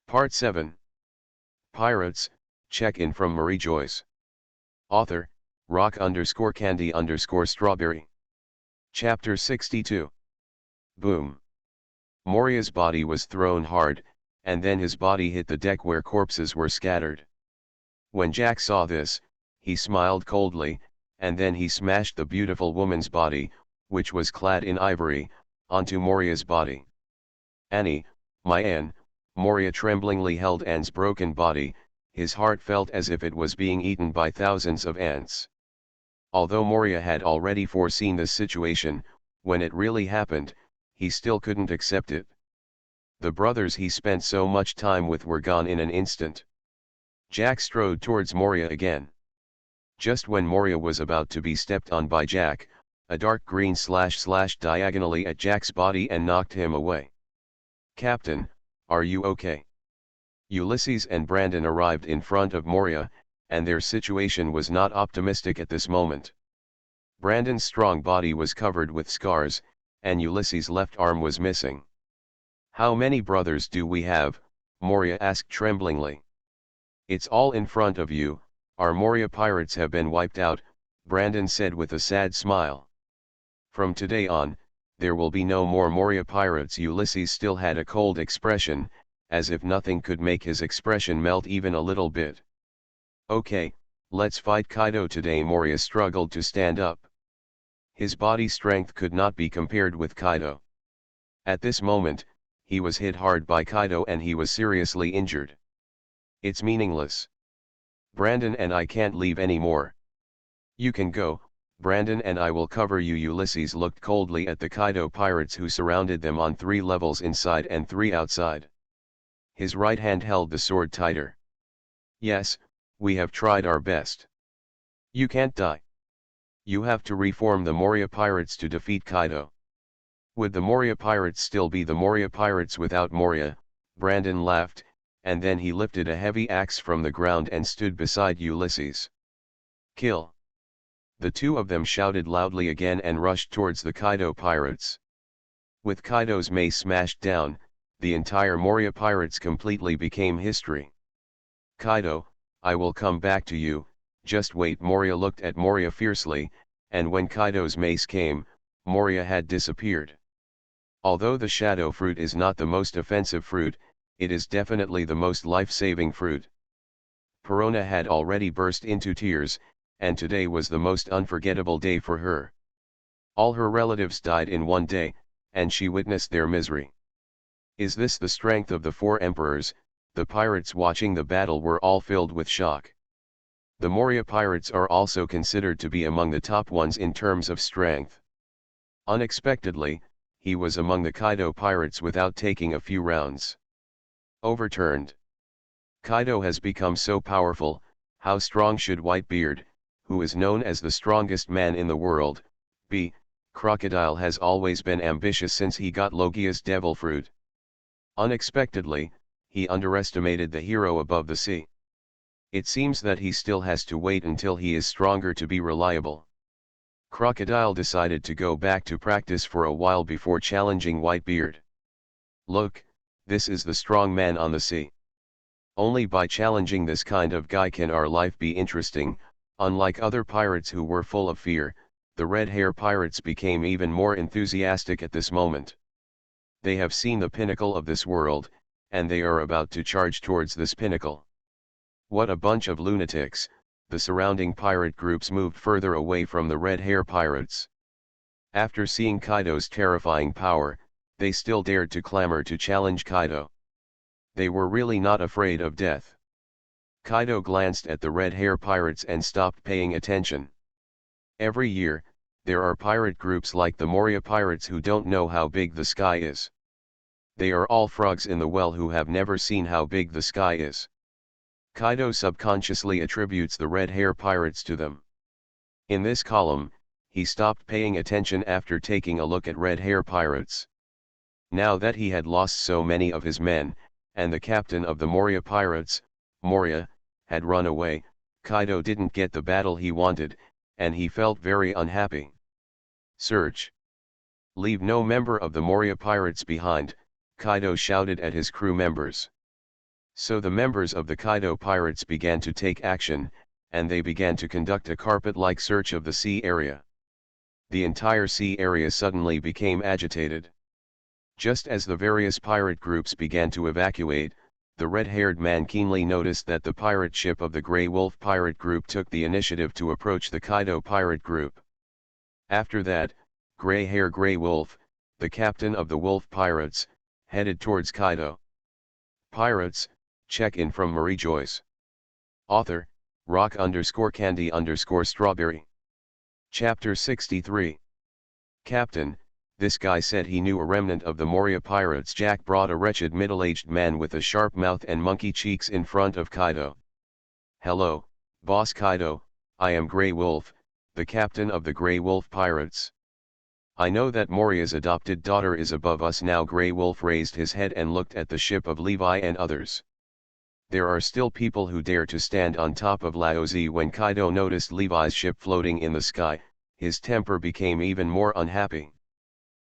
Part 7. Pirates, check-in from Mariejois. Author, rock_candy_strawberry. Chapter 62. Boom. Moria's body was thrown hard, and then his body hit the deck where corpses were scattered. When Jack saw this, he smiled coldly, and then he smashed the beautiful woman's body, which was clad in ivory, onto Moria's body. Annie, my Anne, Moria tremblingly held Anne's broken body. His heart felt as if it was being eaten by thousands of ants. Although Moria had already foreseen this situation, when it really happened, he still couldn't accept it. The brothers he spent so much time with were gone in an instant. Jack strode towards Moria again. Just when Moria was about to be stepped on by Jack, a dark green slashed diagonally at Jack's body and knocked him away. "Captain, are you okay?" Ulysses and Brandon arrived in front of Moria, and their situation was not optimistic at this moment. Brandon's strong body was covered with scars, and Ulysses' left arm was missing. "How many brothers do we have?" Moria asked tremblingly. "It's all in front of you, our Moria pirates have been wiped out," Brandon said with a sad smile. "From today on, there will be no more Moria pirates." Ulysses still had a cold expression, as if nothing could make his expression melt even a little bit. "Okay, let's fight Kaido today." Moria struggled to stand up. His body strength could not be compared with Kaido. At this moment, he was hit hard by Kaido and he was seriously injured. "It's meaningless. Brandon and I can't leave anymore. You can go, Brandon, and I will cover you." Ulysses looked coldly at the Kaido pirates who surrounded them on 3 levels inside and 3 outside. His right hand held the sword tighter. "Yes, we have tried our best. You can't die. You have to reform the Moria pirates to defeat Kaido." "Would the Moria pirates still be the Moria pirates without Moria?" Brandon laughed, and then he lifted a heavy axe from the ground and stood beside Ulysses. "Kill!" The two of them shouted loudly again and rushed towards the Kaido pirates. With Kaido's mace smashed down, the entire Moria pirates completely became history. "Kaido, I will come back to you, just wait." Moria looked at Moria fiercely, and when Kaido's mace came, Moria had disappeared. Although the shadow fruit is not the most offensive fruit, it is definitely the most life-saving fruit. Perona had already burst into tears, and today was the most unforgettable day for her. All her relatives died in one day, and she witnessed their misery. Is this the strength of the 4 emperors? The pirates watching the battle were all filled with shock. The Moria pirates are also considered to be among the top ones in terms of strength. Unexpectedly, he was among the Kaido pirates without taking a few rounds. Overturned. Kaido has become so powerful. How strong should Whitebeard, who is known as the strongest man in the world, be? Crocodile has always been ambitious since he got Logia's devil fruit. Unexpectedly, he underestimated the hero above the sea. It seems that he still has to wait until he is stronger to be reliable. Crocodile decided to go back to practice for a while before challenging Whitebeard. "Look, this is the strong man on the sea. Only by challenging this kind of guy can our life be interesting." Unlike other pirates who were full of fear, the red hair pirates became even more enthusiastic at this moment. They have seen the pinnacle of this world, and they are about to charge towards this pinnacle. What a bunch of lunatics! The surrounding pirate groups moved further away from the red hair pirates. After seeing Kaido's terrifying power, they still dared to clamor to challenge Kaido. They were really not afraid of death. Kaido glanced at the red hair pirates and stopped paying attention. Every year, there are pirate groups like the Moria pirates who don't know how big the sky is. They are all frogs in the well who have never seen how big the sky is. Kaido subconsciously attributes the red hair pirates to them. In this column, he stopped paying attention after taking a look at red hair pirates. Now that he had lost so many of his men, and the captain of the Moria pirates, Moria, had run away, Kaido didn't get the battle he wanted, and he felt very unhappy. "Search. Leave no member of the Moria pirates behind," Kaido shouted at his crew members. So the members of the Kaido pirates began to take action, and they began to conduct a carpet-like search of the sea area. The entire sea area suddenly became agitated. Just as the various pirate groups began to evacuate, the red-haired man keenly noticed that the pirate ship of the Grey Wolf pirate group took the initiative to approach the Kaido pirate group. After that, Grey Wolf, the captain of the Wolf Pirates, headed towards Kaido. Pirates, check-in from Mariejois. Author, rock_candy_strawberry. Chapter 63. Captain, this guy said he knew a remnant of the Moria pirates. Jack brought a wretched middle-aged man with a sharp mouth and monkey cheeks in front of Kaido. Hello, Boss Kaido, I am Grey Wolf, the captain of the Grey Wolf pirates. I know that Moria's adopted daughter is above us now. Grey Wolf raised his head and looked at the ship of Levi and others. There are still people who dare to stand on top of Laozi. When Kaido noticed Levi's ship floating in the sky, his temper became even more unhappy.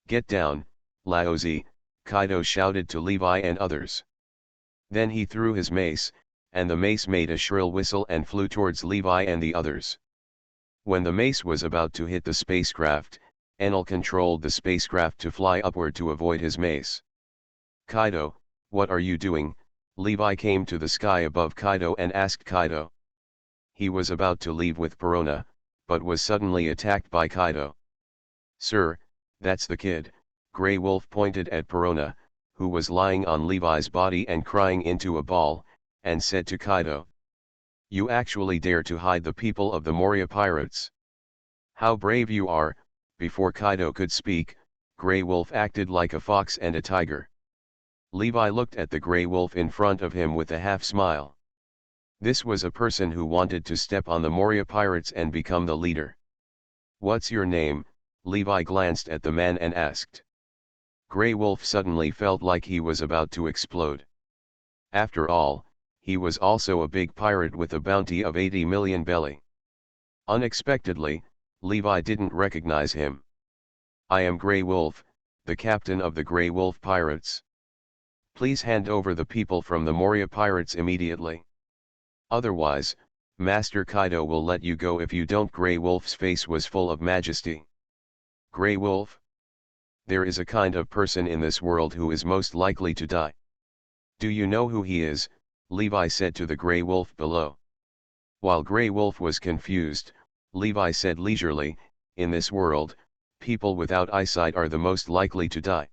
Get down, Laozi, Kaido shouted to Levi and others. Then he threw his mace, and the mace made a shrill whistle and flew towards Levi and the others. When the mace was about to hit the spacecraft, Enel controlled the spacecraft to fly upward to avoid his mace. Kaido, what are you doing? Levi came to the sky above Kaido and asked Kaido. He was about to leave with Perona, but was suddenly attacked by Kaido. Sir, that's the kid, Grey Wolf pointed at Perona, who was lying on Levi's body and crying into a ball, and said to Kaido. You actually dare to hide the people of the Moria pirates. How brave you are. Before Kaido could speak, Grey Wolf acted like a fox and a tiger. Levi looked at the Grey Wolf in front of him with a half-smile. This was a person who wanted to step on the Moria pirates and become the leader. What's your name? Levi glanced at the man and asked. Grey Wolf suddenly felt like he was about to explode. After all, he was also a big pirate with a bounty of 80 million belly. Unexpectedly, Levi didn't recognize him. I am Grey Wolf, the captain of the Grey Wolf pirates. Please hand over the people from the Moria pirates immediately. Otherwise, Master Kaido will let you go if you don't. Grey Wolf's face was full of majesty. Grey Wolf? There is a kind of person in this world who is most likely to die. Do you know who he is? Levi said to the Grey Wolf below. While Grey Wolf was confused, Levi said leisurely, in this world, people without eyesight are the most likely to die.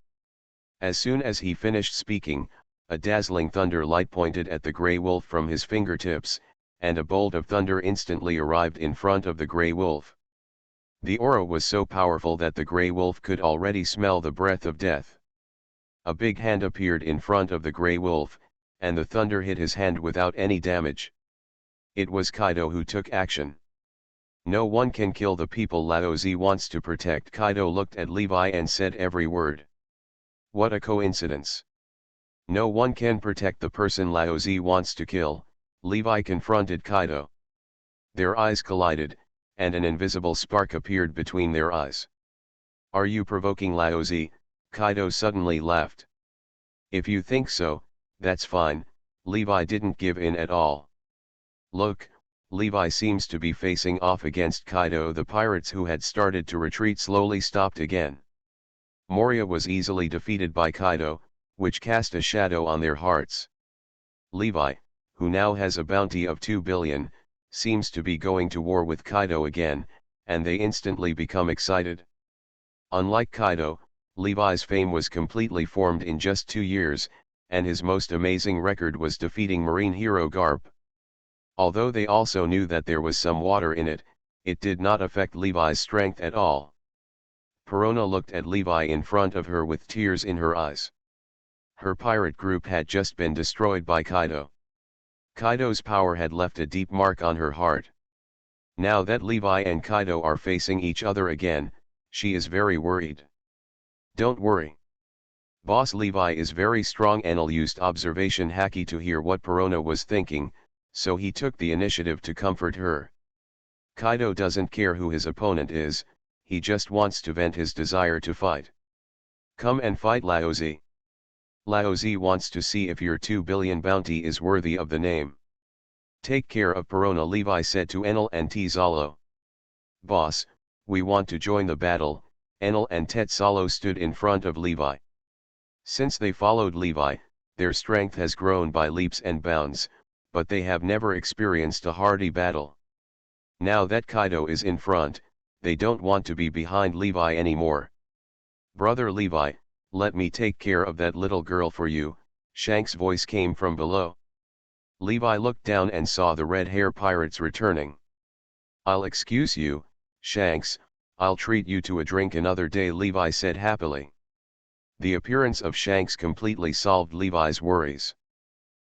As soon as he finished speaking, a dazzling thunder light pointed at the Grey Wolf from his fingertips, and a bolt of thunder instantly arrived in front of the Grey Wolf. The aura was so powerful that the Grey Wolf could already smell the breath of death. A big hand appeared in front of the Grey Wolf, and the thunder hit his hand without any damage. It was Kaido who took action. No one can kill the people Laozi wants to protect. Kaido looked at Levi and said every word. What a coincidence. No one can protect the person Laozi wants to kill, Levi confronted Kaido. Their eyes collided, and an invisible spark appeared between their eyes. Are you provoking Laozi? Kaido suddenly laughed. If you think so, that's fine. Levi didn't give in at all. Look, Levi seems to be facing off against Kaido. The pirates who had started to retreat slowly stopped again. Moria was easily defeated by Kaido, which cast a shadow on their hearts. Levi, who now has a bounty of 2 billion, seems to be going to war with Kaido again, and they instantly become excited. Unlike Kaido, Levi's fame was completely formed in just 2 years, and his most amazing record was defeating marine hero Garp. Although they also knew that there was some water in it, it did not affect Levi's strength at all. Perona looked at Levi in front of her with tears in her eyes. Her pirate group had just been destroyed by Kaido. Kaido's power had left a deep mark on her heart. Now that Levi and Kaido are facing each other again, she is very worried. Don't worry. Boss Levi is very strong. Enel used observation haki to hear what Perona was thinking, so he took the initiative to comfort her. Kaido doesn't care who his opponent is, he just wants to vent his desire to fight. Come and fight Laozi. Laozi wants to see if your 2 billion bounty is worthy of the name. Take care of Perona, Levi said to Enel and Tzalo. Boss, we want to join the battle. Enel and Tzalo stood in front of Levi. Since they followed Levi, their strength has grown by leaps and bounds, but they have never experienced a hardy battle. Now that Kaido is in front, they don't want to be behind Levi anymore. Brother Levi, let me take care of that little girl for you, Shank's voice came from below. Levi looked down and saw the red-hair pirates returning. I'll excuse you, Shanks, I'll treat you to a drink another day, Levi said happily. The appearance of Shanks completely solved Levi's worries.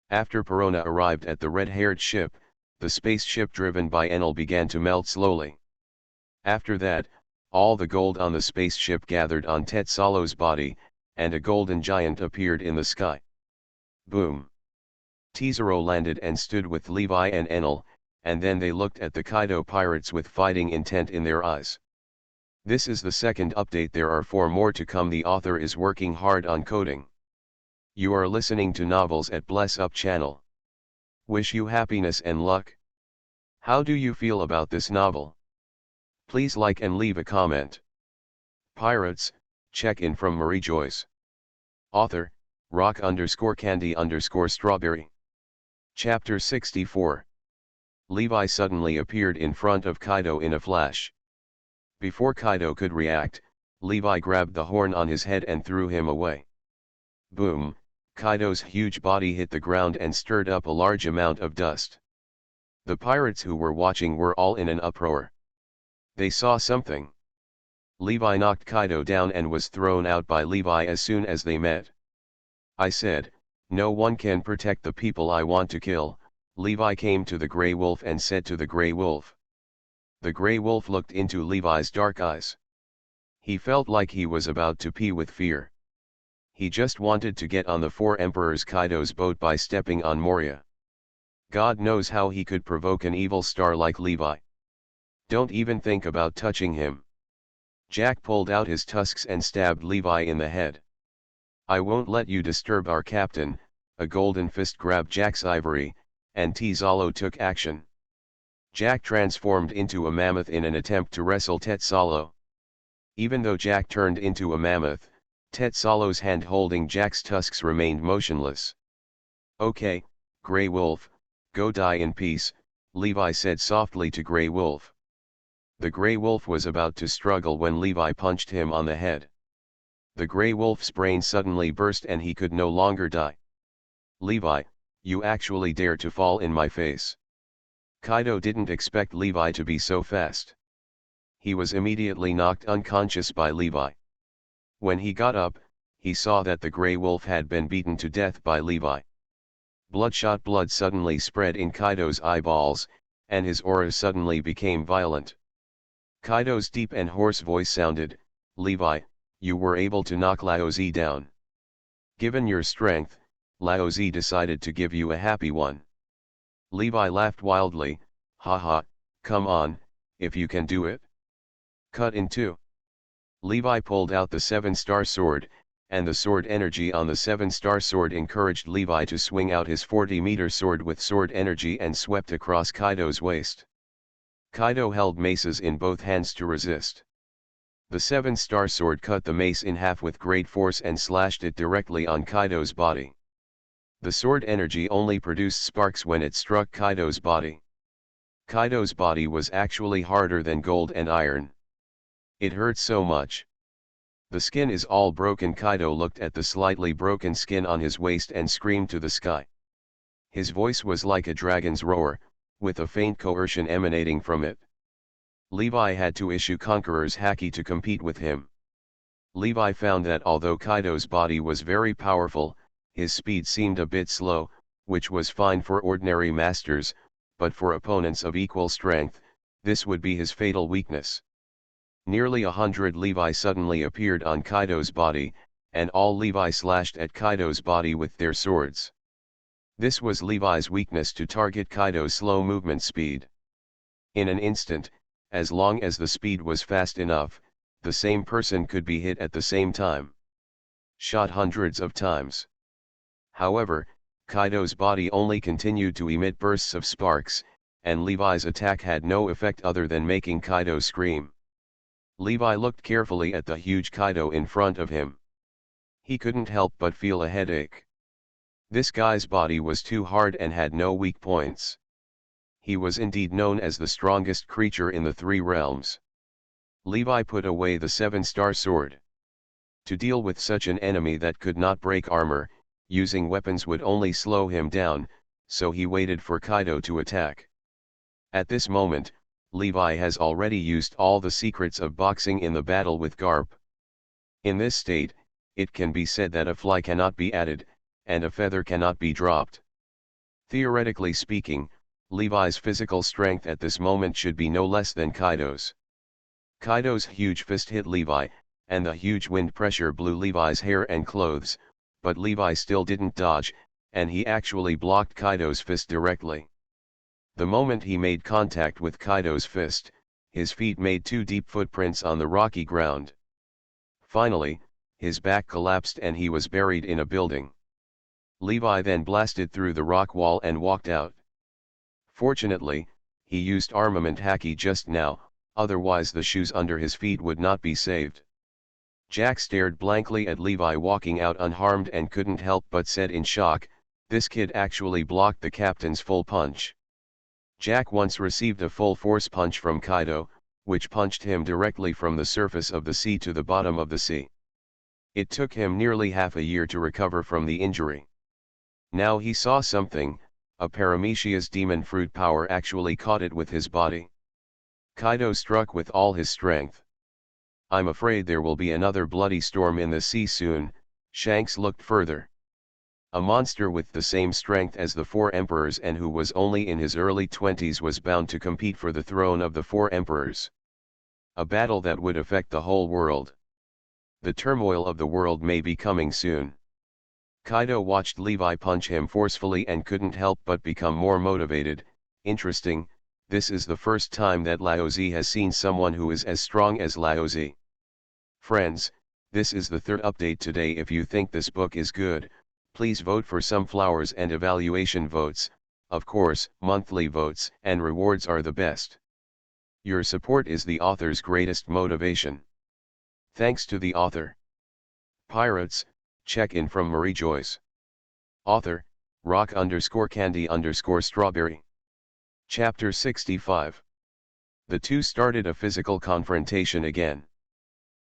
After Perona arrived at the red-haired ship, the spaceship driven by Enel began to melt slowly. After that, all the gold on the spaceship gathered on Tzalo's body, and a golden giant appeared in the sky. Boom! Tzaro landed and stood with Levi and Enel, and then they looked at the Kaido pirates with fighting intent in their eyes. This is the second update, there are 4 more to come. The author is working hard on coding. You are listening to Novels at Bless Up channel. Wish you happiness and luck. How do you feel about this novel? Please like and leave a comment. Pirates, check-in from Mariejois. Author, rock_candy_strawberry. Chapter 64. Levi suddenly appeared in front of Kaido in a flash. Before Kaido could react, Levi grabbed the horn on his head and threw him away. Boom! Kaido's huge body hit the ground and stirred up a large amount of dust. The pirates who were watching were all in an uproar. They saw something. Levi knocked Kaido down and was thrown out by Levi as soon as they met. I said, no one can protect the people I want to kill. Levi came to the Grey Wolf and said to the Grey Wolf. The Grey Wolf looked into Levi's dark eyes. He felt like he was about to pee with fear. He just wanted to get on the 4 Emperors Kaido's boat by stepping on Moria. God knows how he could provoke an evil star like Levi. Don't even think about touching him. Jack pulled out his tusks and stabbed Levi in the head. I won't let you disturb our captain. A golden fist grabbed Jack's ivory, and Tzalo took action. Jack transformed into a mammoth in an attempt to wrestle Tzalo. Even though Jack turned into a mammoth, Tzalo's hand holding Jack's tusks remained motionless. Okay, Grey Wolf, go die in peace, Levi said softly to Grey Wolf. The Grey Wolf was about to struggle when Levi punched him on the head. The Grey Wolf's brain suddenly burst and he could no longer die. Levi, you actually dare to fall in my face. Kaido didn't expect Levi to be so fast. He was immediately knocked unconscious by Levi. When he got up, he saw that the Grey Wolf had been beaten to death by Levi. Bloodshot blood suddenly spread in Kaido's eyeballs, and his aura suddenly became violent. Kaido's deep and hoarse voice sounded, Levi, you were able to knock Laozi down. Given your strength, Laozi decided to give you a happy one. Levi laughed wildly, haha, come on, if you can do it. Cut in 2. Levi pulled out the 7-star sword, and the sword energy on the 7-star sword encouraged Levi to swing out his 40-meter sword with sword energy and swept across Kaido's waist. Kaido held maces in both hands to resist. The 7-star sword cut the mace in half with great force and slashed it directly on Kaido's body. The sword energy only produced sparks when it struck Kaido's body. Kaido's body was actually harder than gold and iron. It hurt so much. The skin is all broken. Kaido looked at the slightly broken skin on his waist and screamed to the sky. His voice was like a dragon's roar, with a faint coercion emanating from it. Levi had to issue Conqueror's Haki to compete with him. Levi found that although Kaido's body was very powerful, his speed seemed a bit slow, which was fine for ordinary masters, but for opponents of equal strength, this would be his fatal weakness. Nearly 100 Levi suddenly appeared on Kaido's body, and all Levi slashed at Kaido's body with their swords. This was Levi's weakness, to target Kaido's slow movement speed. In an instant, as long as the speed was fast enough, the same person could be hit at the same time. Shot hundreds of times. However, Kaido's body only continued to emit bursts of sparks, and Levi's attack had no effect other than making Kaido scream. Levi looked carefully at the huge Kaido in front of him. He couldn't help but feel a headache. This guy's body was too hard and had no weak points. He was indeed known as the strongest creature in the three realms. Levi put away the 7-star sword. To deal with such an enemy that could not break armor, using weapons would only slow him down, so he waited for Kaido to attack. At this moment, Levi has already used all the secrets of boxing in the battle with Garp. In this state, it can be said that a fly cannot be added, and a feather cannot be dropped. Theoretically speaking, Levi's physical strength at this moment should be no less than Kaido's. Kaido's huge fist hit Levi, and the huge wind pressure blew Levi's hair and clothes, but Levi still didn't dodge, and he actually blocked Kaido's fist directly. The moment he made contact with Kaido's fist, his feet made 2 deep footprints on the rocky ground. Finally, his back collapsed and he was buried in a building. Levi then blasted through the rock wall and walked out. Fortunately, he used armament haki just now, otherwise the shoes under his feet would not be saved. Jack stared blankly at Levi walking out unharmed and couldn't help but said in shock, "This kid actually blocked the captain's full punch." Jack once received a full force punch from Kaido, which punched him directly from the surface of the sea to the bottom of the sea. It took him nearly half a year to recover from the injury. Now he saw something, a Paramecia's demon fruit power actually caught it with his body. Kaido struck with all his strength. "I'm afraid there will be another bloody storm in the sea soon." Shanks looked further. A monster with the same strength as the 4 emperors and who was only in his early 20s was bound to compete for the throne of the 4 emperors. A battle that would affect the whole world. The turmoil of the world may be coming soon. Kaido watched Levi punch him forcefully and couldn't help but become more motivated. Interesting, this is the first time that Laozi has seen someone who is as strong as Laozi. Friends, this is the 3rd update today. If you think this book is good, please vote for some flowers and evaluation votes. Of course, monthly votes and rewards are the best. Your support is the author's greatest motivation. Thanks to the author. Pirates, check-in from Mariejois. Author, rock_candy_strawberry. Chapter 65. The two started a physical confrontation again.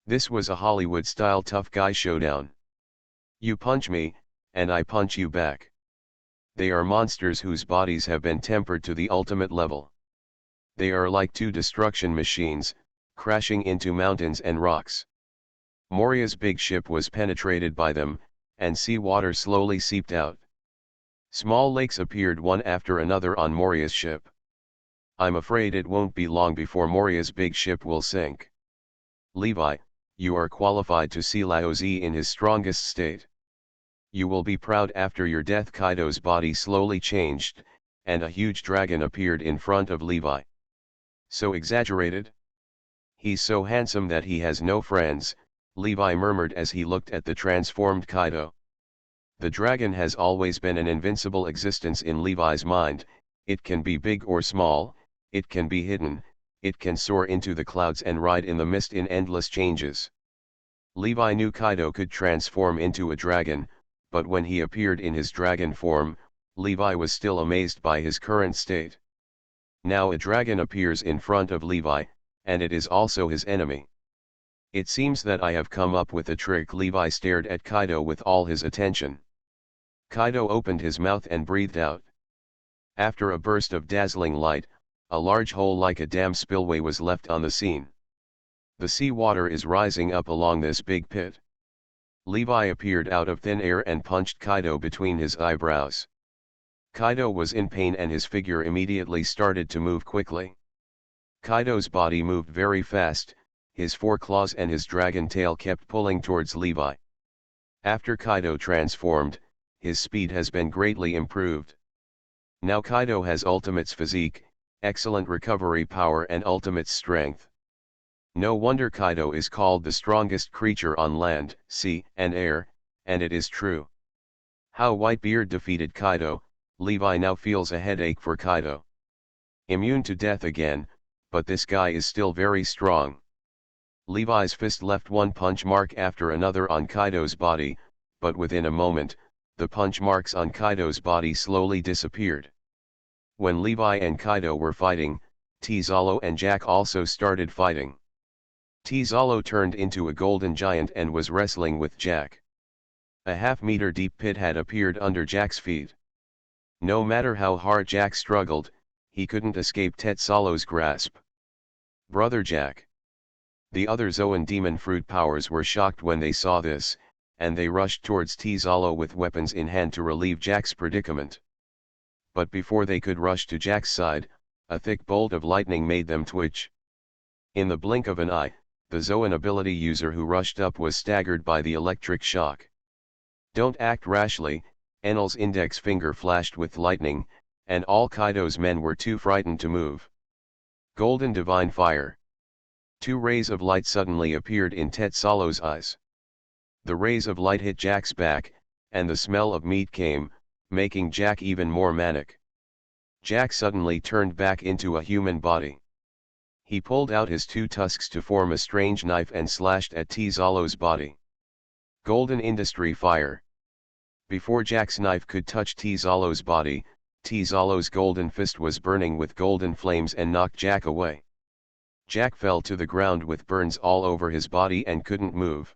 This was a Hollywood-style tough guy showdown. You punch me, and I punch you back. They are monsters whose bodies have been tempered to the ultimate level. They are like 2 destruction machines, crashing into mountains and rocks. Moria's big ship was penetrated by them, and sea water slowly seeped out. Small lakes appeared one after another on Moria's ship. I'm afraid it won't be long before Moria's big ship will sink. Levi, you are qualified to see Laozi in his strongest state. You will be proud after your death. Kaido's body slowly changed, and a huge dragon appeared in front of Levi. So exaggerated? He's so handsome that he has no friends, Levi murmured as he looked at the transformed Kaido. The dragon has always been an invincible existence in Levi's mind. It can be big or small, it can be hidden, it can soar into the clouds and ride in the mist in endless changes. Levi knew Kaido could transform into a dragon, but when he appeared in his dragon form, Levi was still amazed by his current state. Now a dragon appears in front of Levi, and it is also his enemy. It seems that I have come up with a trick. Levi stared at Kaido with all his attention. Kaido opened his mouth and breathed out. After a burst of dazzling light, a large hole like a dam spillway was left on the scene. The sea water is rising up along this big pit. Levi appeared out of thin air and punched Kaido between his eyebrows. Kaido was in pain and his figure immediately started to move quickly. Kaido's body moved very fast, his 4 claws and his dragon tail kept pulling towards Levi. After Kaido transformed, his speed has been greatly improved. Now Kaido has Ultimate's physique, excellent recovery power and Ultimate's strength. No wonder Kaido is called the strongest creature on land, sea, and air, and it is true. How Whitebeard defeated Kaido. Levi now feels a headache for Kaido. Immune to death again, but this guy is still very strong. Levi's fist left one punch mark after another on Kaido's body, but within a moment, the punch marks on Kaido's body slowly disappeared. When Levi and Kaido were fighting, Tizalo and Jack also started fighting. Tizalo turned into a golden giant and was wrestling with Jack. A half-meter deep pit had appeared under Jack's feet. No matter how hard Jack struggled, he couldn't escape Tetsalo's grasp. Brother Jack. The other Zoan demon fruit powers were shocked when they saw this, and they rushed towards Tizalo with weapons in hand to relieve Jack's predicament. But before they could rush to Jack's side, a thick bolt of lightning made them twitch. In the blink of an eye, the Zoan ability user who rushed up was staggered by the electric shock. Don't act rashly, Enel's index finger flashed with lightning, and all Kaido's men were too frightened to move. Golden Divine Fire. Two rays of light suddenly appeared in Tetsalo's eyes. The rays of light hit Jack's back, and the smell of meat came, making Jack even more manic. Jack suddenly turned back into a human body. He pulled out his two tusks to form a strange knife and slashed at Tizalo's body. Golden Industry Fire. Before Jack's knife could touch Tizalo's body, Tizalo's golden fist was burning with golden flames and knocked Jack away. Jack fell to the ground with burns all over his body and couldn't move.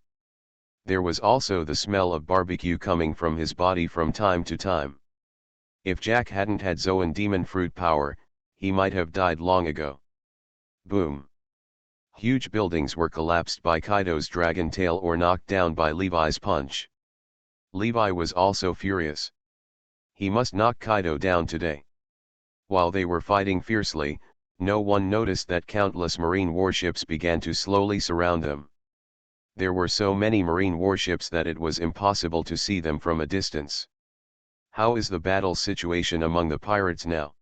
There was also the smell of barbecue coming from his body from time to time. If Jack hadn't had Zoan demon fruit power, he might have died long ago. Boom. Huge buildings were collapsed by Kaido's dragon tail or knocked down by Levi's punch. Levi was also furious. He must knock Kaido down today. While they were fighting fiercely, no one noticed that countless marine warships began to slowly surround them. There were so many marine warships that it was impossible to see them from a distance. How is the battle situation among the pirates now?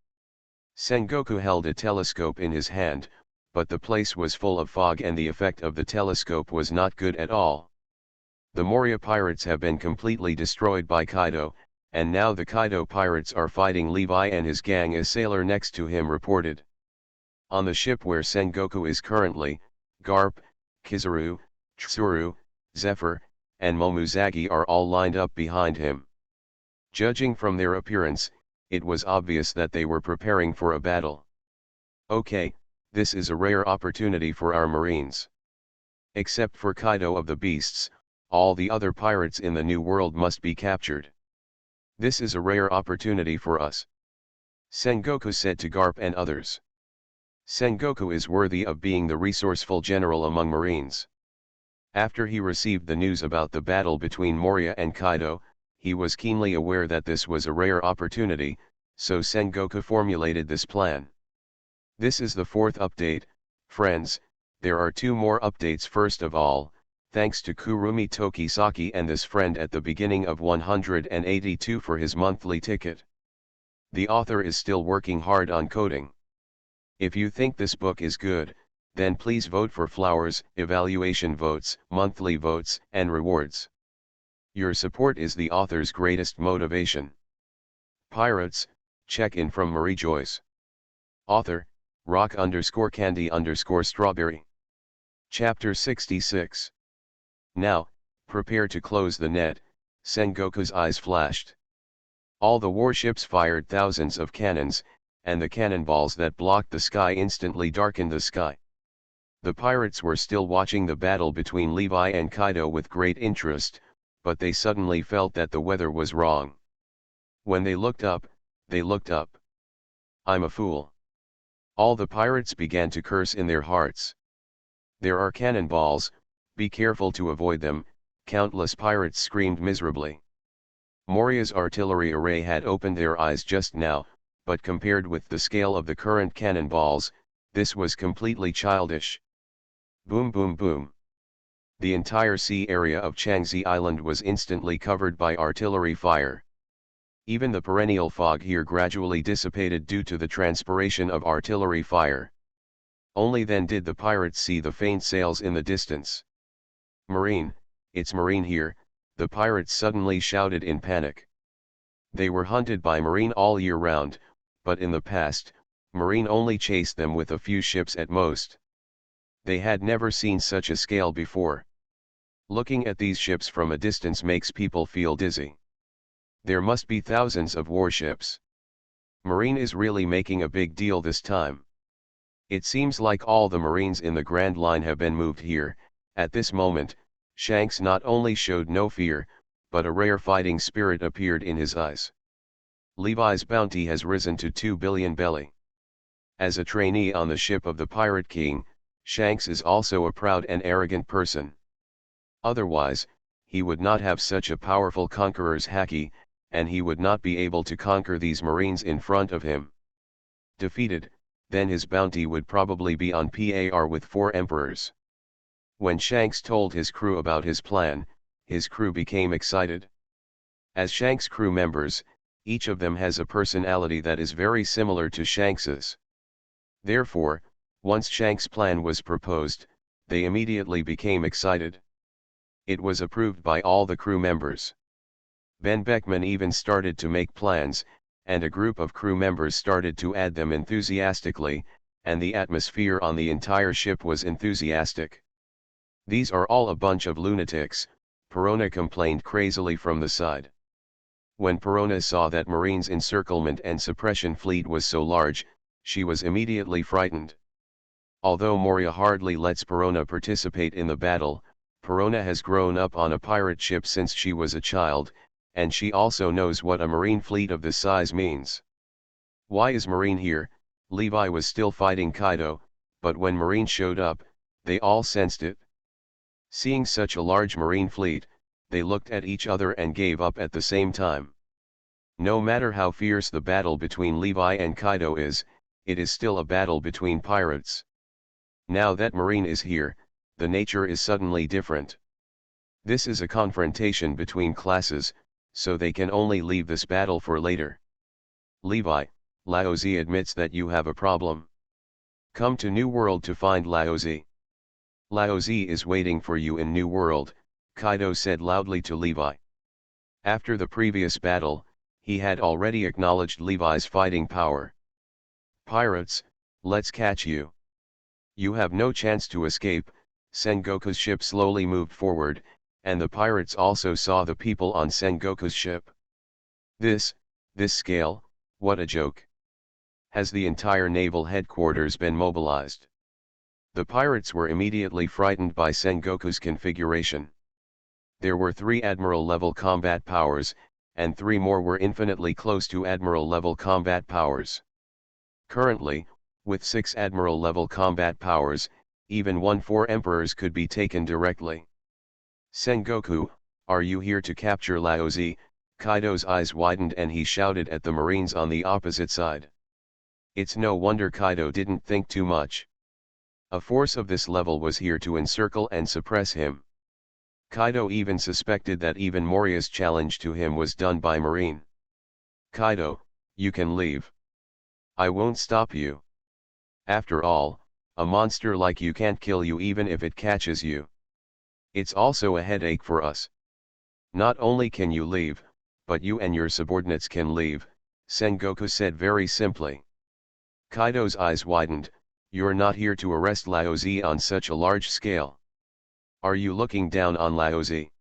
Sengoku held a telescope in his hand, but the place was full of fog and the effect of the telescope was not good at all. The Moria pirates have been completely destroyed by Kaido, and now the Kaido pirates are fighting Levi and his gang. A sailor next to him reported. On the ship where Sengoku is currently, Garp, Kizaru, Tsuru, Zephyr, and Momuzagi are all lined up behind him. Judging from their appearance, it was obvious that they were preparing for a battle. Okay, this is a rare opportunity for our marines. Except for Kaido of the Beasts, all the other pirates in the New World must be captured. This is a rare opportunity for us. Sengoku said to Garp and others. Sengoku is worthy of being the resourceful general among marines. After he received the news about the battle between Moria and Kaido, he was keenly aware that this was a rare opportunity, so Sengoku formulated this plan. This is the fourth update, friends. There are two more updates. First of all, thanks to Kurumi Tokisaki and this friend at the beginning of 182 for his monthly ticket. The author is still working hard on coding. If you think this book is good, then please vote for flowers, evaluation votes, monthly votes, and rewards. Your support is the author's greatest motivation. Pirates, check-in from Mariejois. Author, rock_candy_strawberry. Chapter 66. Now, prepare to close the net, Sengoku's eyes flashed. All the warships fired thousands of cannons, and the cannonballs that blocked the sky instantly darkened the sky. The pirates were still watching the battle between Levi and Kaido with great interest, but they suddenly felt that the weather was wrong. When they looked up, I'm a fool. All the pirates began to curse in their hearts. There are cannonballs, be careful to avoid them, countless pirates screamed miserably. Moria's artillery array had opened their eyes just now, but compared with the scale of the current cannonballs, this was completely childish. Boom boom boom. The entire sea area of Changzi Island was instantly covered by artillery fire. Even the perennial fog here gradually dissipated due to the transpiration of artillery fire. Only then did the pirates see the faint sails in the distance. Marine, it's Marine here, the pirates suddenly shouted in panic. They were hunted by Marine all year round, but in the past, Marine only chased them with a few ships at most. They had never seen such a scale before. Looking at these ships from a distance makes people feel dizzy. There must be thousands of warships. Marine is really making a big deal this time. It seems like all the Marines in the Grand Line have been moved here. At this moment, Shanks not only showed no fear, but a rare fighting spirit appeared in his eyes. Levi's bounty has risen to 2 billion belly. As a trainee on the ship of the Pirate King, Shanks is also a proud and arrogant person. Otherwise, he would not have such a powerful conqueror's haki, and he would not be able to conquer these Marines in front of him. Defeated, then his bounty would probably be on par with 4 emperors. When Shanks told his crew about his plan, his crew became excited. As Shanks' crew members, each of them has a personality that is very similar to Shanks's. Therefore, once Shanks' plan was proposed, they immediately became excited. It was approved by all the crew members. Ben Beckman even started to make plans, and a group of crew members started to add them enthusiastically, and the atmosphere on the entire ship was enthusiastic. "These are all a bunch of lunatics," Perona complained crazily from the side. When Perona saw that Marine's encirclement and suppression fleet was so large, she was immediately frightened. Although Moria hardly lets Perona participate in the battle, Perona has grown up on a pirate ship since she was a child, and she also knows what a Marine fleet of this size means. Why is Marine here? Levi was still fighting Kaido, but when Marine showed up, they all sensed it. Seeing such a large Marine fleet, they looked at each other and gave up at the same time. No matter how fierce the battle between Levi and Kaido is, it is still a battle between pirates. Now that Marine is here, the nature is suddenly different. This is a confrontation between classes, so they can only leave this battle for later. Levi, Laozi admits that you have a problem. Come to New World to find Laozi. Laozi is waiting for you in New World, Kaido said loudly to Levi. After the previous battle, he had already acknowledged Levi's fighting power. Pirates, let's catch you. You have no chance to escape. Sengoku's ship slowly moved forward, and the pirates also saw the people on Sengoku's ship. This scale, what a joke. Has the entire naval headquarters been mobilized? The pirates were immediately frightened by Sengoku's configuration. There were 3 admiral-level combat powers, and 3 more were infinitely close to admiral-level combat powers. Currently, with 6 admiral-level combat powers, even 1-4 emperors could be taken directly. Sengoku, are you here to capture Laozi? Kaido's eyes widened and he shouted at the Marines on the opposite side. It's no wonder Kaido didn't think too much. A force of this level was here to encircle and suppress him. Kaido even suspected that even Moria's challenge to him was done by Marine. Kaido, you can leave. I won't stop you. After all, a monster like you can't kill you even if it catches you. It's also a headache for us. Not only can you leave, but you and your subordinates can leave, Sengoku said very simply. Kaido's eyes widened. You're not here to arrest Laozi on such a large scale. Are you looking down on Laozi?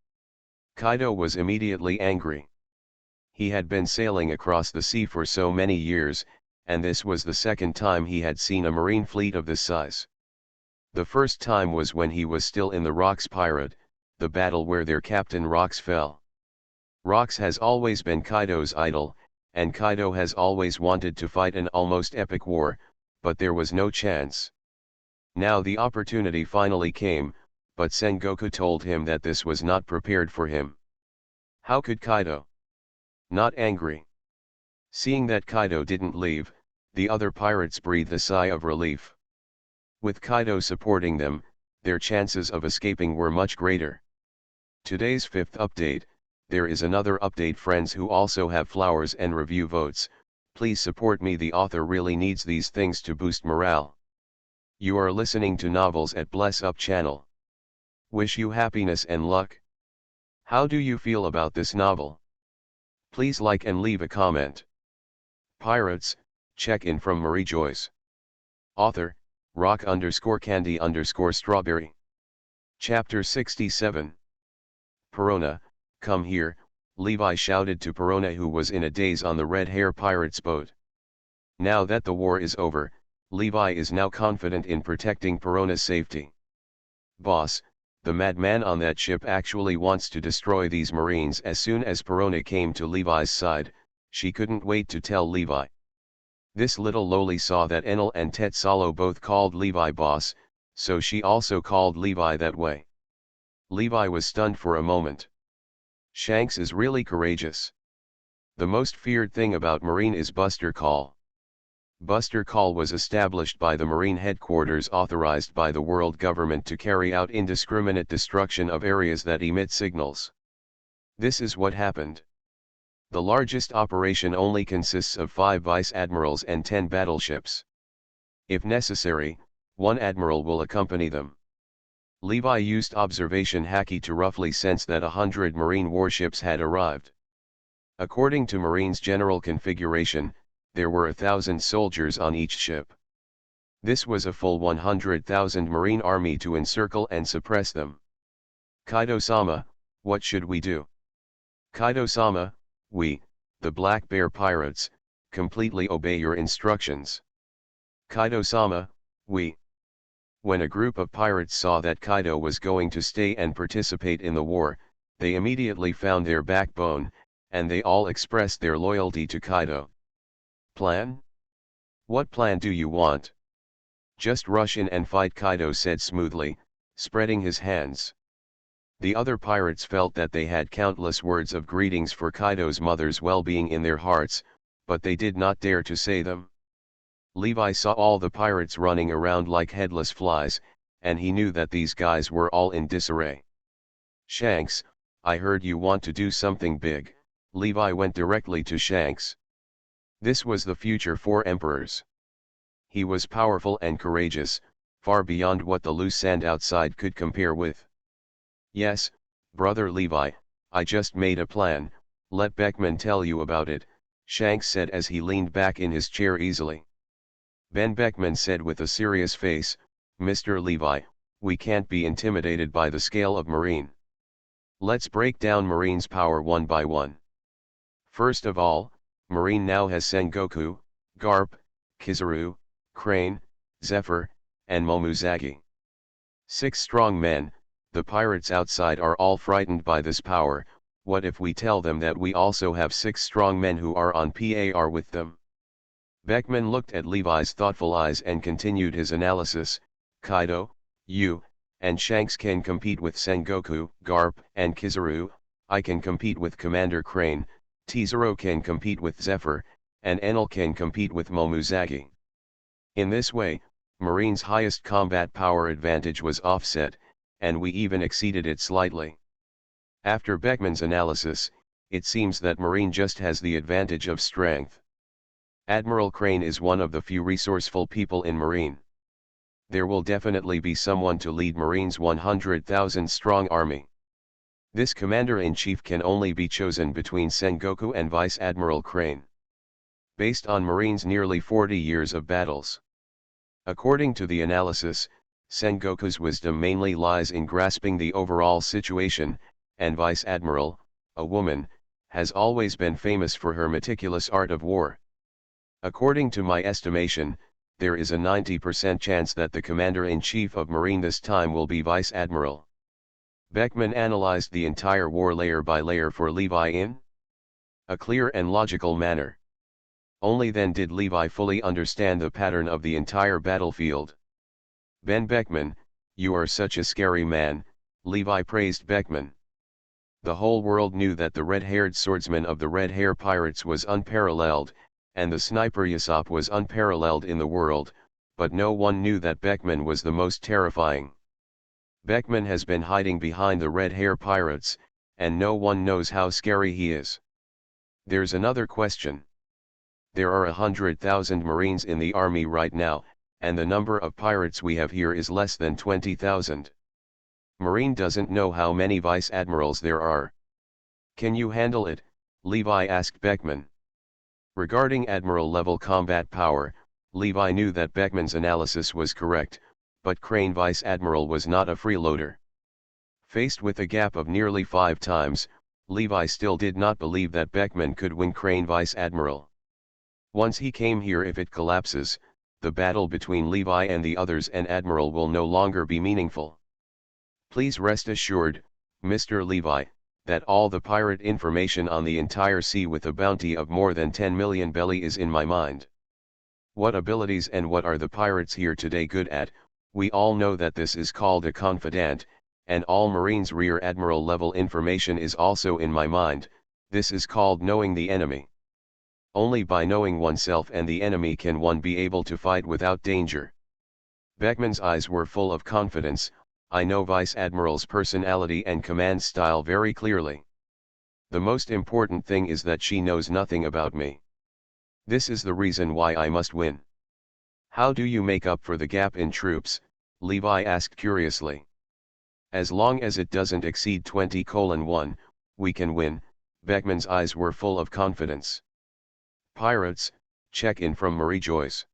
Kaido was immediately angry. He had been sailing across the sea for so many years, and this was the second time he had seen a marine fleet of this size. The first time was when he was still in the Rocks Pirate, the battle where their captain Rocks fell. Rocks has always been Kaido's idol, and Kaido has always wanted to fight an almost epic war, but there was no chance. Now the opportunity finally came, but Sengoku told him that this was not prepared for him. How could Kaido not angry? Seeing that Kaido didn't leave, the other pirates breathed a sigh of relief. With Kaido supporting them, their chances of escaping were much greater. Today's 5th update. There is another update, friends who also have flowers and review votes. Please support me, the author really needs these things to boost morale. You are listening to Novels at Bless Up channel. Wish you happiness and luck. How do you feel about this novel? Please like and leave a comment. Pirates, check-in from Mariejois. Author, rock_candy_strawberry. Chapter 67. Perona, come here, Levi shouted to Perona, who was in a daze on the Red Hair Pirates boat. Now that the war is over, Levi is now confident in protecting Perona's safety. Boss, the madman on that ship actually wants to destroy these Marines. As soon as Perona came to Levi's side, she couldn't wait to tell Levi. This little loli saw that Enel and Tetsalo both called Levi boss, so she also called Levi that way. Levi was stunned for a moment. Shanks is really courageous. The most feared thing about Marine is Buster Call. Buster Call was established by the Marine headquarters, authorized by the world government to carry out indiscriminate destruction of areas that emit signals. This is what happened. The largest operation only consists of 5 vice admirals and 10 battleships. If necessary, 1 admiral will accompany them. Levi used observation haki to roughly sense that 100 Marine warships had arrived. According to Marine's general configuration, there were 1,000 soldiers on each ship. This was a full 100,000 Marine army to encircle and suppress them. Kaido-sama, what should we do? Kaido-sama, we, the Black Bear Pirates, completely obey your instructions. Kaido-sama, we. When a group of pirates saw that Kaido was going to stay and participate in the war, they immediately found their backbone, and they all expressed their loyalty to Kaido. Plan? What plan do you want? Just rush in and fight, Kaido said smoothly, spreading his hands. The other pirates felt that they had countless words of greetings for Kaido's mother's well-being in their hearts, but they did not dare to say them. Levi saw all the pirates running around like headless flies, and he knew that these guys were all in disarray. Shanks, I heard you want to do something big. Levi went directly to Shanks. This was the future 4 emperors. He was powerful and courageous, far beyond what the loose sand outside could compare with. Yes, brother Levi, I just made a plan, let Beckman tell you about it, Shanks said as he leaned back in his chair easily. Ben Beckman said with a serious face, Mr. Levi, we can't be intimidated by the scale of Marine. Let's break down Marine's power one by one. First of all, Marine now has Sengoku, Garp, Kizaru, Crane, Zephyr, and Momuzagi. 6 strong men. The pirates outside are all frightened by this power. What if we tell them that we also have 6 strong men who are on par with them? Beckman looked at Levi's thoughtful eyes and continued his analysis. Kaido, you, and Shanks can compete with Sengoku, Garp, and Kizaru. I can compete with Commander Crane, Tizero can compete with Zephyr, and Enel can compete with Momuzagi. In this way, Marine's highest combat power advantage was offset, and we even exceeded it slightly. After Beckman's analysis, it seems that Marine just has the advantage of strength. Admiral Crane is one of the few resourceful people in Marine. There will definitely be someone to lead Marine's 100,000 strong army. This commander-in-chief can only be chosen between Sengoku and Vice Admiral Crane. Based on Marine's nearly 40 years of battles. According to the analysis, Sengoku's wisdom mainly lies in grasping the overall situation, and Vice Admiral, a woman, has always been famous for her meticulous art of war. According to my estimation, there is a 90% chance that the Commander-in-Chief of Marine this time will be Vice Admiral. Beckman analyzed the entire war layer by layer for Levi in a clear and logical manner. Only then did Levi fully understand the pattern of the entire battlefield. Ben Beckman, you are such a scary man, Levi praised Beckman. The whole world knew that the red-haired swordsman of the Red Hair Pirates was unparalleled, and the sniper Yasop was unparalleled in the world, but no one knew that Beckman was the most terrifying. Beckman has been hiding behind the Red Hair Pirates, and no one knows how scary he is. There's another question. There are 100,000 Marines in the army right now, and the number of pirates we have here is less than 20,000. Marine doesn't know how many vice admirals there are. Can you handle it, Levi asked Beckman. Regarding Admiral-level combat power, Levi knew that Beckman's analysis was correct, but Crane Vice Admiral was not a freeloader. Faced with a gap of nearly 5 times, Levi still did not believe that Beckman could win Crane Vice Admiral. Once he came here, if it collapses, the battle between Levi and the others and Admiral will no longer be meaningful. Please rest assured, Mr. Levi, that all the pirate information on the entire sea with a bounty of more than 10 million belly is in my mind. What abilities and what are the pirates here today good at? We all know that this is called a confidant, and all Marines Rear Admiral level information is also in my mind. This is called knowing the enemy. Only by knowing oneself and the enemy can one be able to fight without danger. Beckman's eyes were full of confidence. I know Vice Admiral's personality and command style very clearly. The most important thing is that she knows nothing about me. This is the reason why I must win. How do you make up for the gap in troops? Levi asked curiously. As long as it doesn't exceed 20:1, we can win. Beckman's eyes were full of confidence. Pirates, check-in from Mariejois.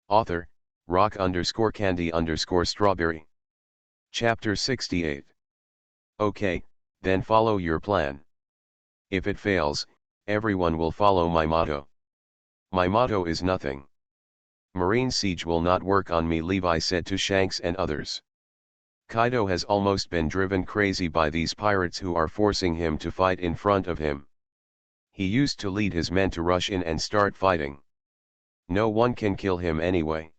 Author, rock_candy_strawberry. Chapter 68. Okay, then follow your plan. If it fails, everyone will follow my motto. My motto is nothing. Marine siege will not work on me, Levi said to Shanks and others. Kaido has almost been driven crazy by these pirates who are forcing him to fight in front of him. He used to lead his men to rush in and start fighting. No one can kill him anyway.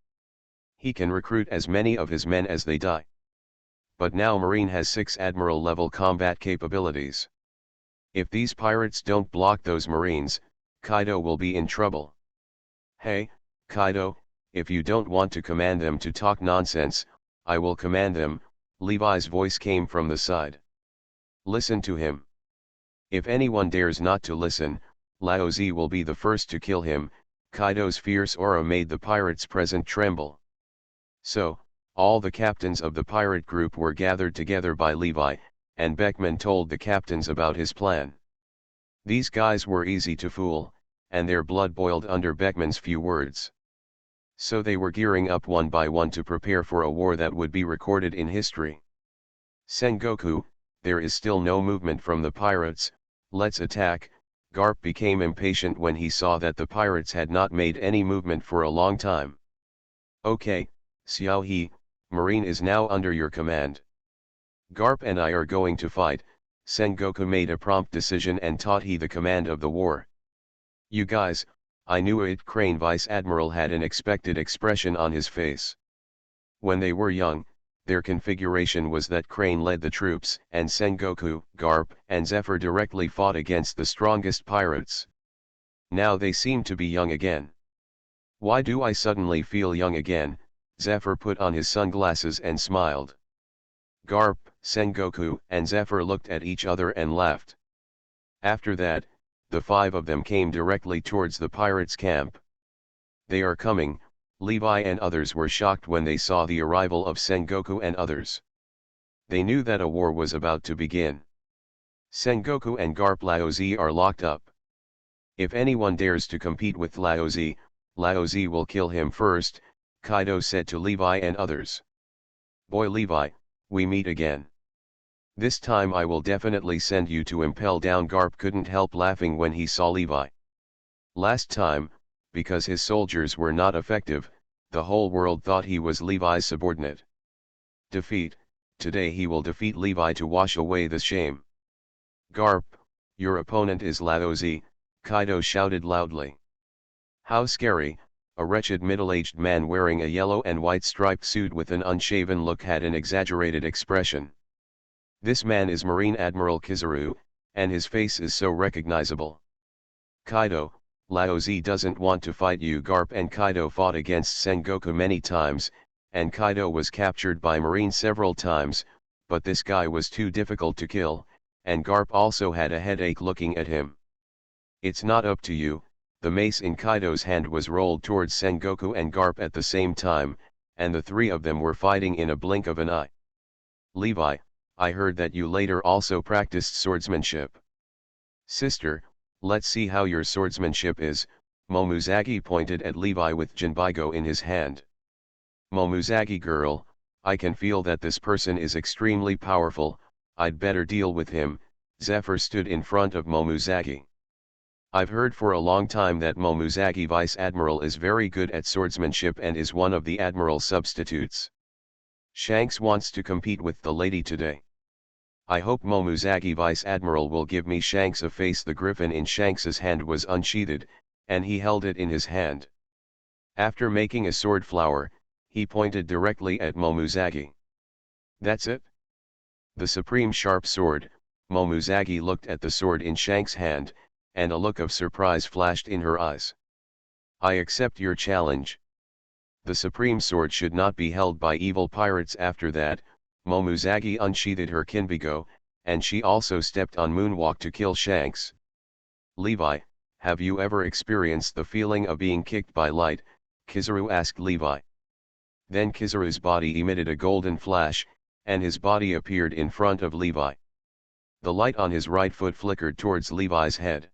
He can recruit as many of his men as they die. But now Marine has 6 Admiral-level combat capabilities. If these pirates don't block those Marines, Kaido will be in trouble. Hey, Kaido, if you don't want to command them to talk nonsense, I will command them. Levi's voice came from the side. Listen to him. If anyone dares not to listen, Laozi will be the first to kill him. Kaido's fierce aura made the pirates present tremble. So, all the captains of the pirate group were gathered together by Levi, and Beckman told the captains about his plan. These guys were easy to fool, and their blood boiled under Beckman's few words. So they were gearing up one by one to prepare for a war that would be recorded in history. Sengoku, there is still no movement from the pirates, let's attack. Garp became impatient when he saw that the pirates had not made any movement for a long time. Okay, Xiao He, Marine is now under your command. Garp and I are going to fight. Sengoku made a prompt decision and taught he the command of the war. You guys, I knew it. Crane Vice Admiral had an expected expression on his face. When they were young, their configuration was that Crane led the troops and Sengoku, Garp, and Zephyr directly fought against the strongest pirates. Now they seem to be young again. Why do I suddenly feel young again? Zephyr put on his sunglasses and smiled. Garp, Sengoku, and Zephyr looked at each other and laughed. After that, the 5 of them came directly towards the pirates' camp. They are coming. Levi and others were shocked when they saw the arrival of Sengoku and others. They knew that a war was about to begin. Sengoku and Garp Laozi are locked up. If anyone dares to compete with Laozi, Laozi will kill him first, Kaido said to Levi and others. Boy Levi, we meet again. This time I will definitely send you to impel down. Garp couldn't help laughing when he saw Levi. Last time, because his soldiers were not effective, the whole world thought he was Levi's subordinate. Defeat, today he will defeat Levi to wash away the shame. Garp, your opponent is Laozi, Kaido shouted loudly. How scary. A wretched middle-aged man wearing a yellow and white striped suit with an unshaven look had an exaggerated expression. This man is Marine Admiral Kizaru, and his face is so recognizable. Kaido, Laozi doesn't want to fight you. Garp and Kaido fought against Sengoku many times, and Kaido was captured by Marine several times, but this guy was too difficult to kill, and Garp also had a headache looking at him. It's not up to you. The mace in Kaido's hand was rolled towards Sengoku and Garp at the same time, and the 3 of them were fighting in a blink of an eye. Levi, I heard that you later also practiced swordsmanship. Sister, Let's see how your swordsmanship is. Momuzagi pointed at Levi with Jinbaigo in his hand. Momuzagi girl, I can feel that this person is extremely powerful, I'd better deal with him. Zephyr stood in front of Momuzagi. I've heard for a long time that Momuzagi Vice Admiral is very good at swordsmanship and is one of the Admiral's substitutes. Shanks wants to compete with the lady today. I hope Momuzagi Vice Admiral will give me Shanks a face. The griffin in Shanks's hand was unsheathed, and he held it in his hand. After making a sword flower, he pointed directly at Momuzagi. That's it? The supreme sharp sword. Momuzagi looked at the sword in Shanks' hand, and a look of surprise flashed in her eyes. I accept your challenge. The supreme sword should not be held by evil pirates. After that, Momuzagi unsheathed her kinbigo, and she also stepped on Moonwalk to kill Shanks. Levi, have you ever experienced the feeling of being kicked by light? Kizaru asked Levi. Then Kizaru's body emitted a golden flash, and his body appeared in front of Levi. The light on his right foot flickered towards Levi's head.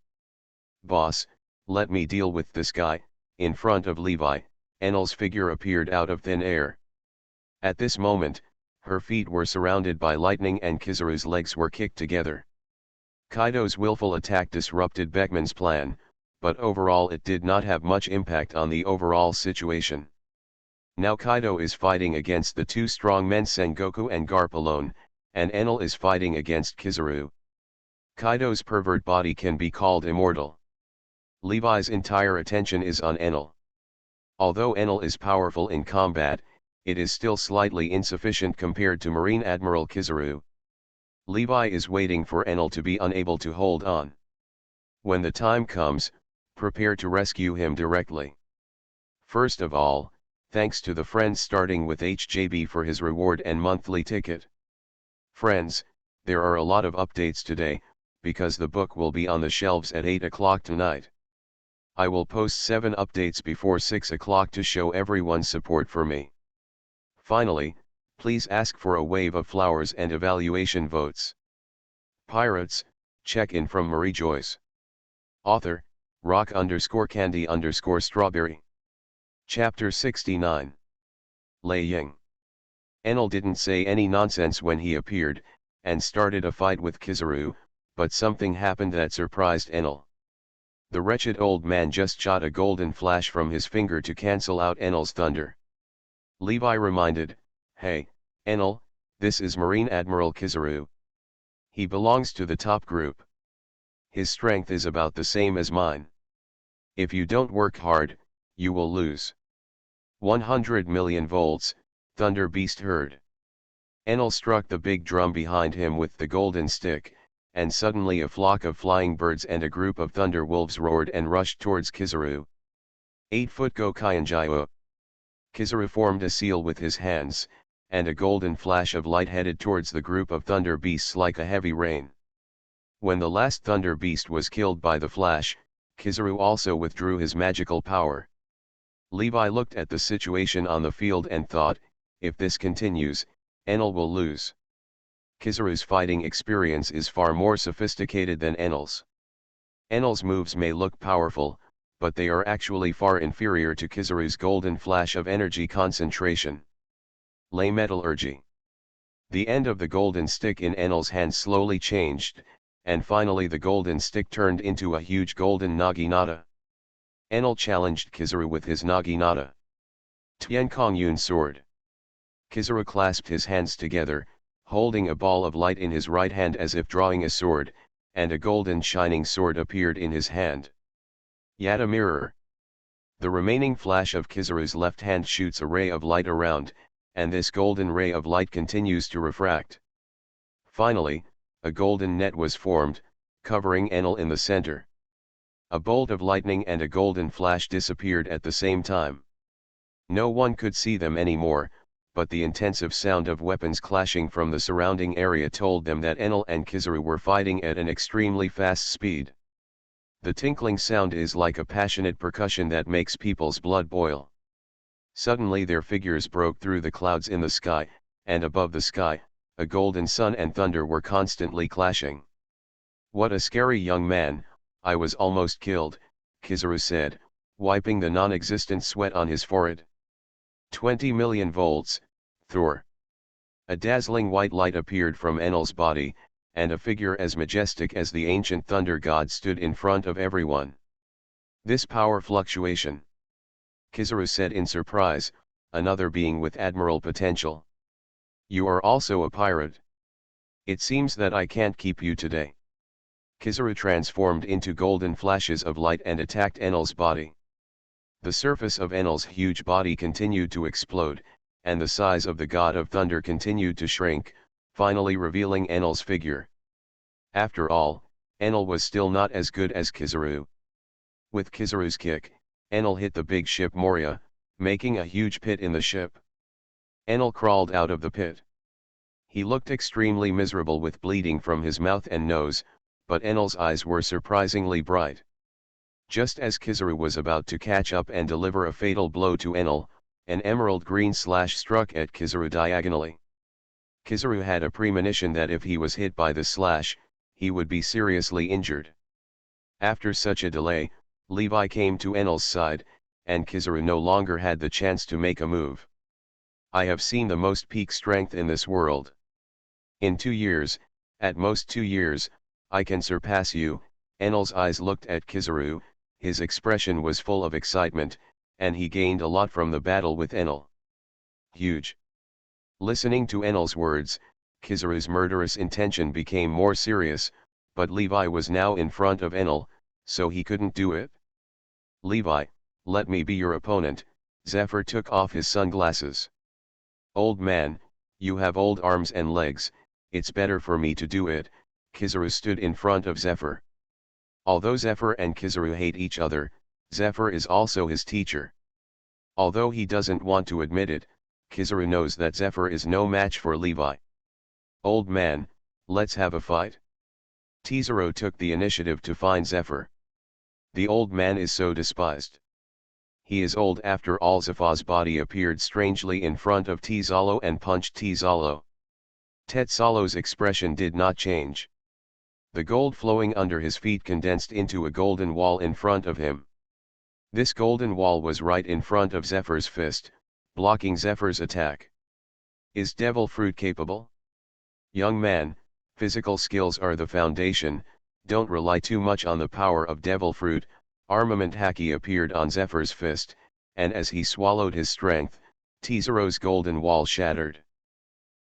Boss, let me deal with this guy. In front of Levi, Enel's figure appeared out of thin air. At this moment, her feet were surrounded by lightning and Kizaru's legs were kicked together. Kaido's willful attack disrupted Beckman's plan, but overall it did not have much impact on the overall situation. Now Kaido is fighting against the two strong men Sengoku and Garp alone, and Enel is fighting against Kizaru. Kaido's pervert body can be called immortal. Levi's entire attention is on Enel. Although Enel is powerful in combat, it is still slightly insufficient compared to Marine Admiral Kizaru. Levi is waiting for Enel to be unable to hold on. When the time comes, prepare to rescue him directly. First of all, thanks to the friends starting with HJB for his reward and monthly ticket. Friends, there are a lot of updates today, because the book will be on the shelves at 8 o'clock tonight. I will post 7 updates before 6 o'clock to show everyone's support for me. Finally, please ask for a wave of flowers and evaluation votes. Pirates, check-in from Mariejois. Author, rock_candy_strawberry. Chapter 69. Lei Ying. Enel didn't say any nonsense when he appeared, and started a fight with Kizaru, but something happened that surprised Enel. The wretched old man just shot a golden flash from his finger to cancel out Enel's thunder. Levi reminded, "Hey, Enel, this is Marine Admiral Kizaru. He belongs to the top group. His strength is about the same as mine. If you don't work hard, you will lose." 100 million volts, Thunder Beast heard. Enel struck the big drum behind him with the golden stick, and suddenly a flock of flying birds and a group of thunder wolves roared and rushed towards Kizaru. 8-foot Gokaianjio. Kizaru formed a seal with his hands, and a golden flash of light headed towards the group of thunder beasts like a heavy rain. When the last thunder beast was killed by the flash, Kizaru also withdrew his magical power. Levi looked at the situation on the field and thought, if this continues, Enel will lose. Kizaru's fighting experience is far more sophisticated than Enel's. Enel's moves may look powerful, but they are actually far inferior to Kizaru's golden flash of energy concentration. Lei Metallurgy. The end of the golden stick in Enel's hand slowly changed, and finally the golden stick turned into a huge golden naginata. Enel challenged Kizaru with his naginata. Tiankongyun sword. Kizaru clasped his hands together, holding a ball of light in his right hand as if drawing a sword, and a golden shining sword appeared in his hand. Yada mirror. The remaining flash of Kizaru's left hand shoots a ray of light around, and this golden ray of light continues to refract. Finally, a golden net was formed, covering Enel in the center. A bolt of lightning and a golden flash disappeared at the same time. No one could see them anymore, but the intensive sound of weapons clashing from the surrounding area told them that Enel and Kizaru were fighting at an extremely fast speed. The tinkling sound is like a passionate percussion that makes people's blood boil. Suddenly their figures broke through the clouds in the sky, and above the sky, a golden sun and thunder were constantly clashing. "What a scary young man," I was almost killed, Kizaru said, wiping the non-existent sweat on his forehead. 20 million volts, Thor. A dazzling white light appeared from Enel's body, and a figure as majestic as the ancient thunder god stood in front of everyone. This power fluctuation, Kizaru said in surprise, another being with admiral potential. You are also a pirate. It seems that I can't keep you today. Kizaru transformed into golden flashes of light and attacked Enel's body. The surface of Enel's huge body continued to explode, and the size of the god of thunder continued to shrink, finally revealing Enel's figure. After all, Enel was still not as good as Kizaru. With Kizaru's kick, Enel hit the big ship Moria, making a huge pit in the ship. Enel crawled out of the pit. He looked extremely miserable with bleeding from his mouth and nose, but Enel's eyes were surprisingly bright. Just as Kizaru was about to catch up and deliver a fatal blow to Enel, an emerald green slash struck at Kizaru diagonally. Kizaru had a premonition that if he was hit by the slash, he would be seriously injured. After such a delay, Levi came to Enel's side, and Kizaru no longer had the chance to make a move. I have seen the most peak strength in this world. In 2 years, at most 2 years, I can surpass you. Enel's eyes looked at Kizaru, his expression was full of excitement, and he gained a lot from the battle with Enel. Huge. Listening to Enel's words, Kizaru's murderous intention became more serious, but Levi was now in front of Enel, so he couldn't do it. Levi, let me be your opponent. Zephyr took off his sunglasses. Old man, you have old arms and legs, it's better for me to do it. Kizaru stood in front of Zephyr. Although Zephyr and Kizaru hate each other, Zephyr is also his teacher. Although he doesn't want to admit it, Kizaru knows that Zephyr is no match for Levi. Old man, let's have a fight. Kizaru took the initiative to find Zephyr. The old man is so despised. He is old after all. Zephyr's body appeared strangely in front of Tzalo and punched Tzalo. Tzalo's expression did not change. The gold flowing under his feet condensed into a golden wall in front of him. This golden wall was right in front of Zephyr's fist, blocking Zephyr's attack. Is devil fruit capable? Young man, physical skills are the foundation, don't rely too much on the power of devil fruit. Armament haki appeared on Zephyr's fist, and as he swallowed his strength, Tzaro's golden wall shattered.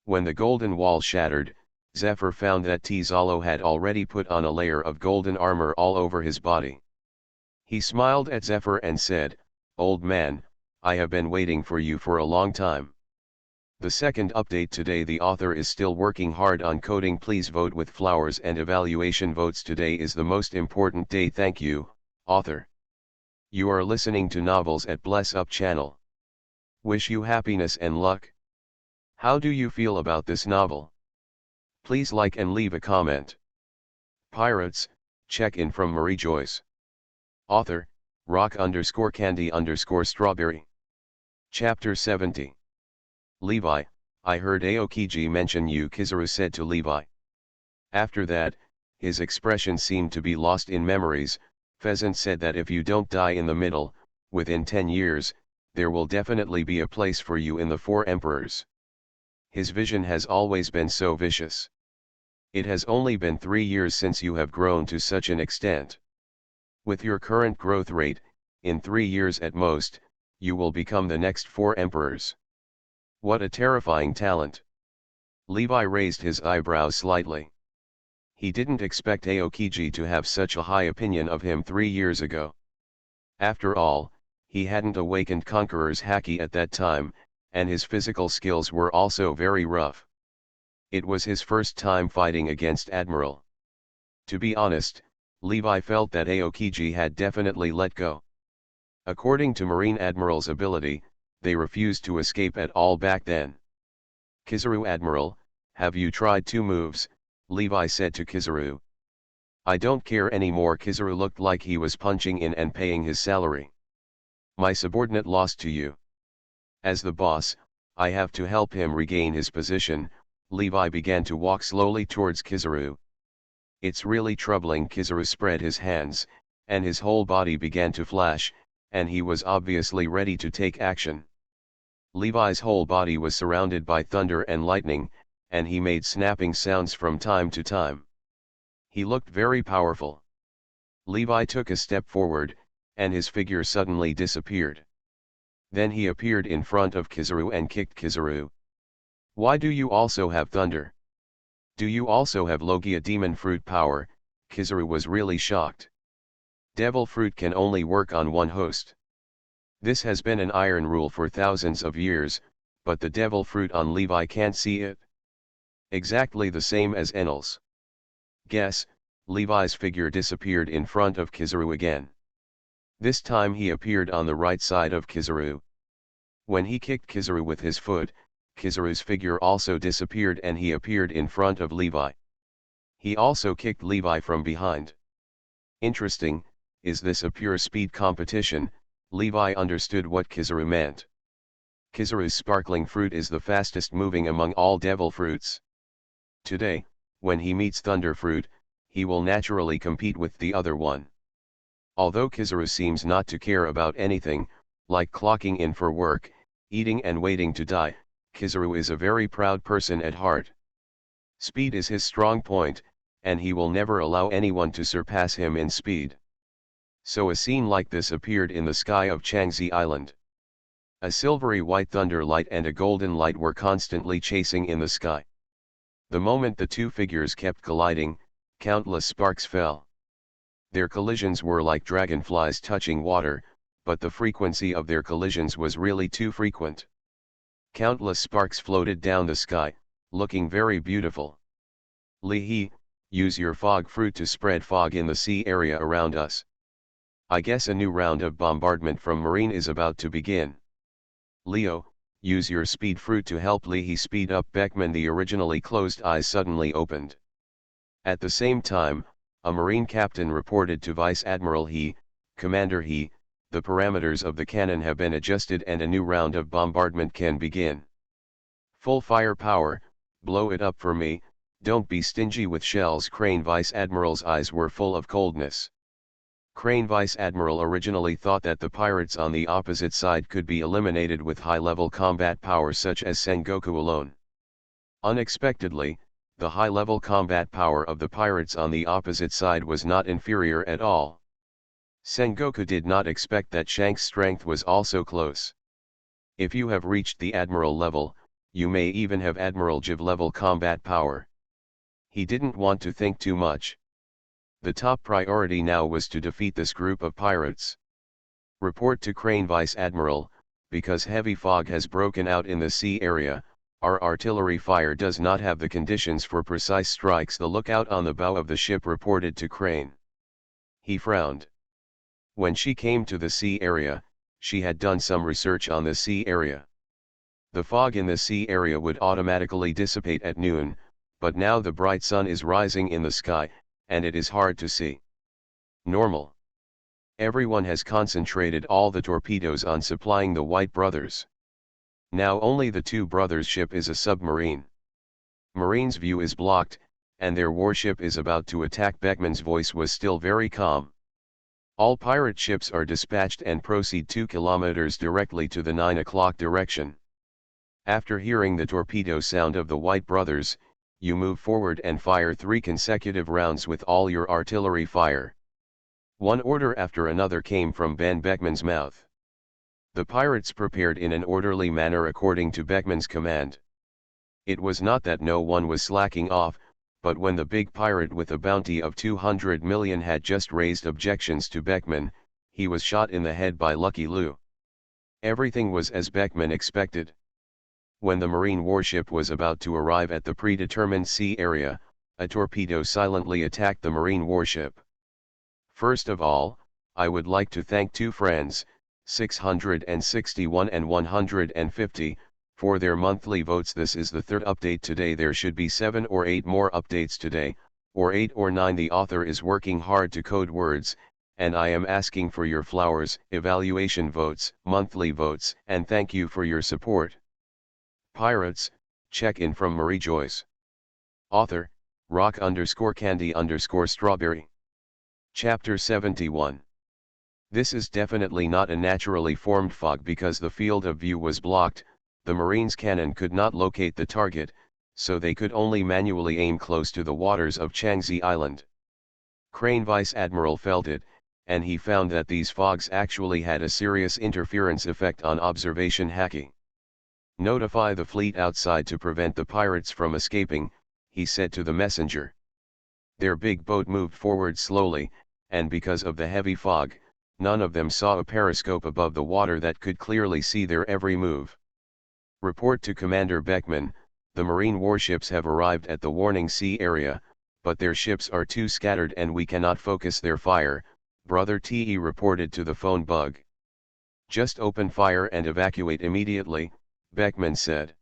When the golden wall shattered, Zephyr found that Tzalo had already put on a layer of golden armor all over his body. He smiled at Zephyr and said, "Old man, I have been waiting for you for a long time." The second update today. The author is still working hard on coding. Please vote with flowers and evaluation votes. Today is the most important day. Thank you, author. You are listening to Novels at Bless Up channel. Wish you happiness and luck. How do you feel about this novel? Please like and leave a comment. Pirates, check-in from Mariejois. Author, rock_candy_strawberry. Chapter 70. Levi, I heard Aokiji mention you, Kizaru said to Levi. After that, his expression seemed to be lost in memories. Pheasant said that if you don't die in the middle, within 10 years, there will definitely be a place for you in the Four Emperors. His vision has always been so vicious. It has only been 3 years since you have grown to such an extent. With your current growth rate, in 3 years at most, you will become the next Four Emperors. What a terrifying talent. Levi raised his eyebrows slightly. He didn't expect Aokiji to have such a high opinion of him 3 years ago. After all, he hadn't awakened Conqueror's haki at that time, and his physical skills were also very rough. It was his first time fighting against Admiral. To be honest, Levi felt that Aokiji had definitely let go. According to Marine Admiral's ability, they refused to escape at all back then. Kizaru Admiral, have you tried 2 moves? Levi said to Kizaru. I don't care anymore. Kizaru looked like he was punching in and paying his salary. My subordinate lost to you. As the boss, I have to help him regain his position. Levi began to walk slowly towards Kizaru. It's really troubling. Kizaru spread his hands, and his whole body began to flash, and he was obviously ready to take action. Levi's whole body was surrounded by thunder and lightning, and he made snapping sounds from time to time. He looked very powerful. Levi took a step forward, and his figure suddenly disappeared. Then he appeared in front of Kizaru and kicked Kizaru. "Why do you also have thunder? Do you also have Logia demon fruit power?" Kizaru was really shocked. Devil fruit can only work on one host. This has been an iron rule for thousands of years, but the devil fruit on Levi can't see it. Exactly the same as Enel's. Guess, Levi's figure disappeared in front of Kizaru again. This time he appeared on the right side of Kizaru. When he kicked Kizaru with his foot, Kizaru's figure also disappeared and he appeared in front of Levi. He also kicked Levi from behind. Interesting, is this a pure speed competition? Levi understood what Kizaru meant. Kizaru's sparkling fruit is the fastest moving among all devil fruits. Today, when he meets Thunder Fruit, he will naturally compete with the other one. Although Kizaru seems not to care about anything, like clocking in for work, eating and waiting to die, Kizaru is a very proud person at heart. Speed is his strong point, and he will never allow anyone to surpass him in speed. So a scene like this appeared in the sky of Changzi Island. A silvery white thunder light and a golden light were constantly chasing in the sky. The moment the two figures kept colliding, countless sparks fell. Their collisions were like dragonflies touching water, but the frequency of their collisions was really too frequent. Countless sparks floated down the sky, looking very beautiful. Lihi, use your fog fruit to spread fog in the sea area around us. I guess a new round of bombardment from Marine is about to begin. Leo, use your speed fruit to help Lihi speed up. Beckman. The originally closed eyes suddenly opened. At the same time, a Marine captain reported to Vice Admiral He, "Commander He, the parameters of the cannon have been adjusted and a new round of bombardment can begin. Full firepower, blow it up for me, don't be stingy with shells." Crane Vice Admiral's eyes were full of coldness. Crane Vice Admiral originally thought that the pirates on the opposite side could be eliminated with high-level combat power such as Sengoku alone. Unexpectedly, the high-level combat power of the pirates on the opposite side was not inferior at all. Sengoku did not expect that Shank's strength was also close. If you have reached the Admiral level, you may even have Admiral Jiv level combat power. He didn't want to think too much. The top priority now was to defeat this group of pirates. Report to Crane Vice Admiral, because heavy fog has broken out in the sea area, our artillery fire does not have the conditions for precise strikes. The lookout on the bow of the ship reported to Crane. He frowned. When she came to the sea area, she had done some research on the sea area. The fog in the sea area would automatically dissipate at noon, but now the bright sun is rising in the sky, and it is hard to see. Normal. Everyone has concentrated all the torpedoes on supplying the White Brothers. Now only the Two Brothers ship is a submarine. Marine's view is blocked, and their warship is about to attack. Beckman's voice was still very calm. All pirate ships are dispatched and proceed 2 kilometers directly to the 9 o'clock direction. After hearing the torpedo sound of the White Brothers, you move forward and fire 3 consecutive rounds with all your artillery fire. One order after another came from Ben Beckman's mouth. The pirates prepared in an orderly manner according to Beckman's command. It was not that no one was slacking off, but when the big pirate with a bounty of 200 million had just raised objections to Beckman, he was shot in the head by Lucky Lou. Everything was as Beckman expected. When the Marine warship was about to arrive at the predetermined sea area, a torpedo silently attacked the Marine warship. First of all, I would like to thank two friends, 661 and 150, for their monthly votes. This is the third update today. There should be 7 or 8 more updates today, or 8 or 9. The author is working hard to code words, and I am asking for your flowers, evaluation votes, monthly votes, and thank you for your support. Pirates, check-in from Mariejois. Author, rock_candy_strawberry. Chapter 71. This is definitely not a naturally formed fog because the field of view was blocked. The Marine's cannon could not locate the target, so they could only manually aim close to the waters of Changzi Island. Crane Vice Admiral felt it, and he found that these fogs actually had a serious interference effect on observation hacking. "Notify the fleet outside to prevent the pirates from escaping," he said to the messenger. Their big boat moved forward slowly, and because of the heavy fog, none of them saw a periscope above the water that could clearly see their every move. "Report to Commander Beckman, the Marine warships have arrived at the warning sea area, but their ships are too scattered and we cannot focus their fire," Brother Te reported to the phone bug. "Just open fire and evacuate immediately," Beckman said.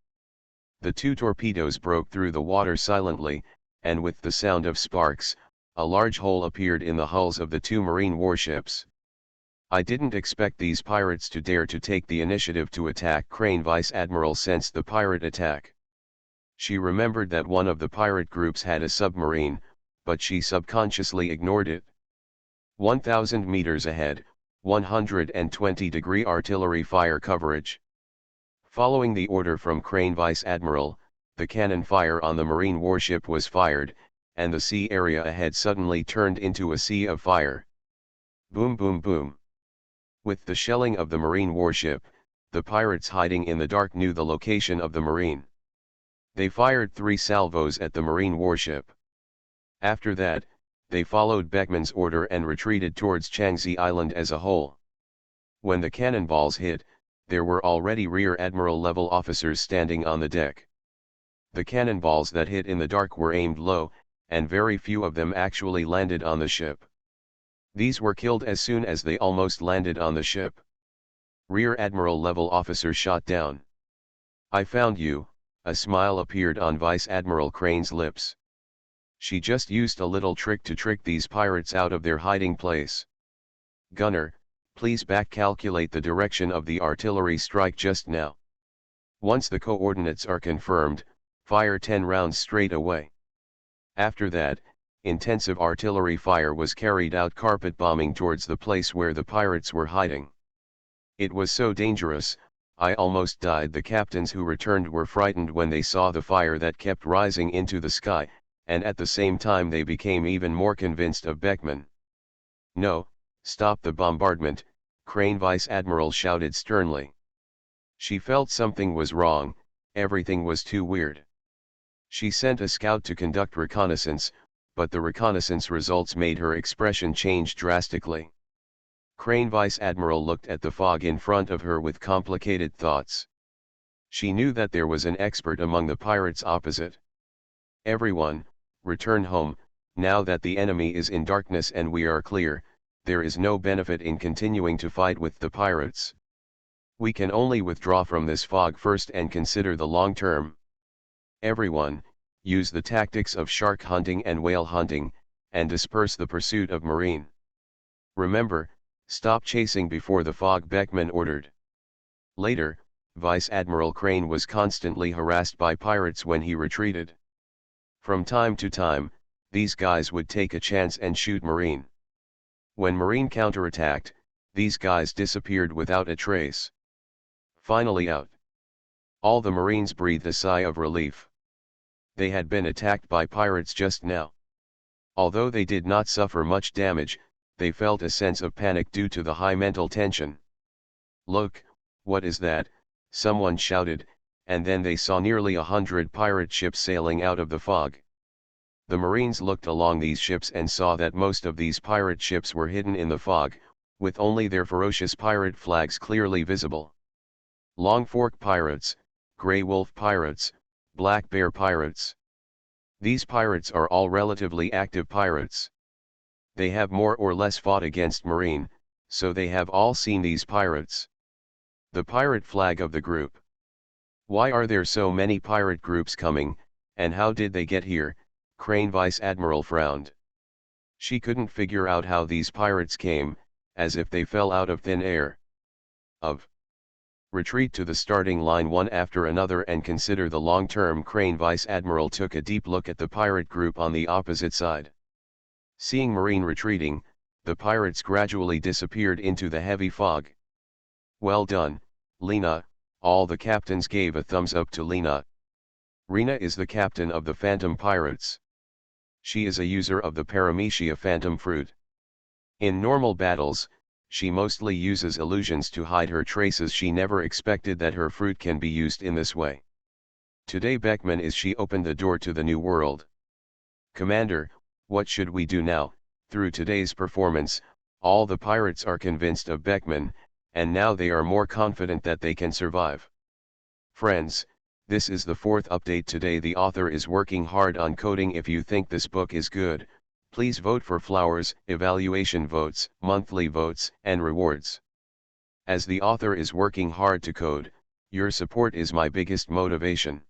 The two torpedoes broke through the water silently, and with the sound of sparks, a large hole appeared in the hulls of the two Marine warships. "I didn't expect these pirates to dare to take the initiative to attack." Crane Vice Admiral sensed the pirate attack. She remembered that one of the pirate groups had a submarine, but she subconsciously ignored it. 1,000 meters ahead, 120-degree artillery fire coverage. Following the order from Crane Vice Admiral, the cannon fire on the Marine warship was fired, and the sea area ahead suddenly turned into a sea of fire. Boom boom boom. With the shelling of the Marine warship, the pirates hiding in the dark knew the location of the Marine. They fired 3 salvos at the Marine warship. After that, they followed Beckman's order and retreated towards Changzi Island as a whole. When the cannonballs hit, there were already Rear Admiral level officers standing on the deck. The cannonballs that hit in the dark were aimed low, and very few of them actually landed on the ship. These were killed as soon as they almost landed on the ship. Rear Admiral level officer shot down. "I found you," a smile appeared on Vice Admiral Crane's lips. She just used a little trick to trick these pirates out of their hiding place. "Gunner, please back calculate the direction of the artillery strike just now. Once the coordinates are confirmed, fire 10 rounds straight away." After that, intensive artillery fire was carried out, carpet bombing towards the place where the pirates were hiding. "It was so dangerous, I almost died." The captains who returned were frightened when they saw the fire that kept rising into the sky, and at the same time they became even more convinced of Beckman. "No, stop the bombardment," Crane Vice Admiral shouted sternly. She felt something was wrong, everything was too weird. She sent a scout to conduct reconnaissance, but the reconnaissance results made her expression change drastically. Crane Vice Admiral looked at the fog in front of her with complicated thoughts. She knew that there was an expert among the pirates opposite. "Everyone, return home, now that the enemy is in darkness and we are clear, there is no benefit in continuing to fight with the pirates. We can only withdraw from this fog first and consider the long term. Everyone, use the tactics of shark hunting and whale hunting, and disperse the pursuit of Marine. Remember, stop chasing before the fog," Beckman ordered. Later, Vice Admiral Crane was constantly harassed by pirates when he retreated. From time to time, these guys would take a chance and shoot Marine. When Marine counterattacked, these guys disappeared without a trace. Finally out. All the Marines breathed a sigh of relief. They had been attacked by pirates just now. Although they did not suffer much damage, they felt a sense of panic due to the high mental tension. "Look, what is that?" someone shouted, and then they saw nearly 100 pirate ships sailing out of the fog. The Marines looked along these ships and saw that most of these pirate ships were hidden in the fog, with only their ferocious pirate flags clearly visible. Long Fork pirates, Grey Wolf pirates, Black Bear pirates. These pirates are all relatively active pirates. They have more or less fought against Marine, so they have all seen these pirates. The pirate flag of the group. "Why are there so many pirate groups coming, and how did they get here?" Crane Vice Admiral frowned. She couldn't figure out how these pirates came, as if they fell out of thin air. Retreat to the starting line one after another and consider the long-term. Crane Vice Admiral took a deep look at the pirate group on the opposite side. Seeing Marine retreating, the pirates gradually disappeared into the heavy fog. "Well done, Lena," all the captains gave a thumbs up to Lena. Rena is the captain of the Phantom Pirates. She is a user of the Paramecia Phantom Fruit. In normal battles, she mostly uses illusions to hide her traces. She never expected that her fruit can be used in this way. Today Beckman is she opened the door to the new world. "Commander, what should we do now?" Through today's performance, all the pirates are convinced of Beckman, and now they are more confident that they can survive. Friends, this is the 4th update today. The author is working hard on coding. If you think this book is good, please vote for flowers, evaluation votes, monthly votes, and rewards. As the author is working hard to code, your support is my biggest motivation.